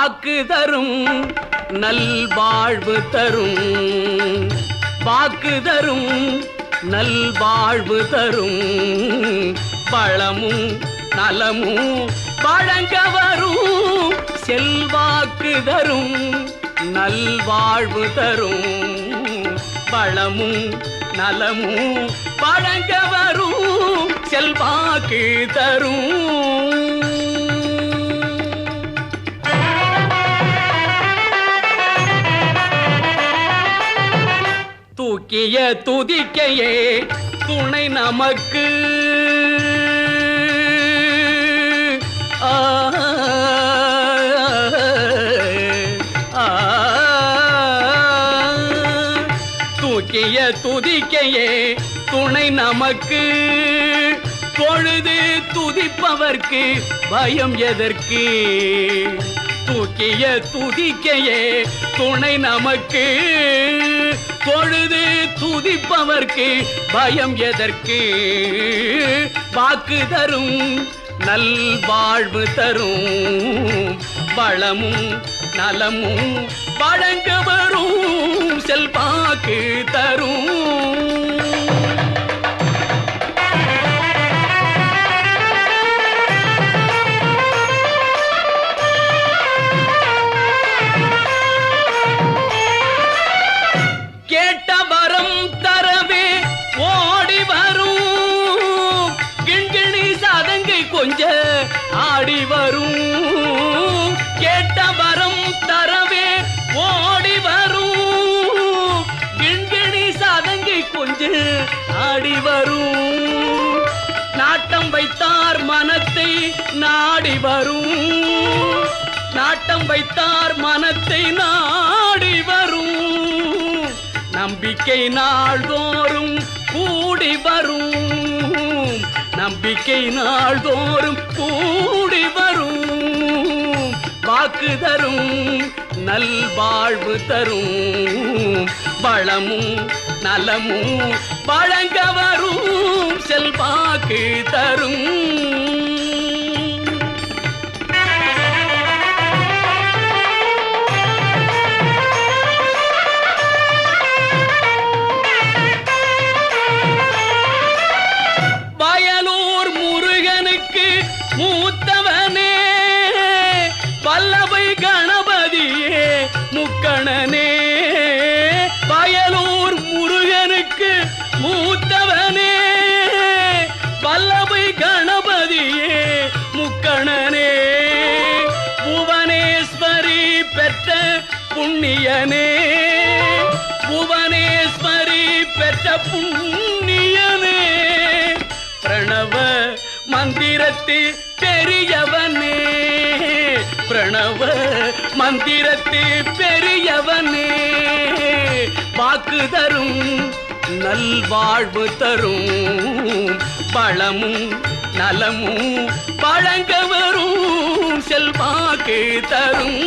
வாக்கு தரும் நல்வாழ்வு தரும், வாக்கு தரும் நல்வாழ்வு தரும், பழமும் நலமும் வழங்க வரும், செல்வாக்கு தரும் நல்வாழ்வு தரும், பழமும் நலமும் வழங்க வரும், செல்வாக்கு தரும். தூக்கிய துதிக்கையே துணை நமக்கு, தூக்கிய துதிக்கையே துணை நமக்கு, தொழுது துதிப்பவர்க்கு பயம் எதற்கு, தூக்கிய துதிக்கையே துணை நமக்கு, தொழுது துதிப்பவர்க்கு பயம் எதற்கு, வாக்கு தரும் நல்வாழ்வு தரும், வளமும் நலமும் வழங்க வரும், செல்வாக்கு தரும். கொஞ்ச ஆடி வரும், கேட்ட வரம் தரவே ஓடி வரும், கிண்கிணி சாதங்கை கொஞ்ச ஆடி வரும், நாட்டம் வைத்தார் மனத்தை நாடி வரும், நாட்டம் வைத்தார் மனத்தை நாடி வரும், நம்பிக்கை நாள்தோறும் கூடி வரும், நம்பிக்கை நாள்தோறும் கூடி வரும், வாக்கு தரும் நல்வாழ்வு தரும், வளமும் நலமும் வழங்க வரும், செல்வாக்கு தரும். மூத்தவனே வல்லபை கணபதியே முக்கணனே, வயலூர் முருகனுக்கு மூத்தவனே வல்லபை கணபதியே முக்கணனே, புவனேஸ்வரி பெற்ற புண்ணியனே, புவனேஸ்வரி பெற்ற புண்ணியனே, பிரணவ மந்திரத்தில் பெரியவனே, பிரணவ மந்திரத்தில் பெரியவனே, வாக்கு தரும் நல்வாழ்வு தரும், பழமும் நலமும் வழங்க வரும், செல்வாக்கு தரும்.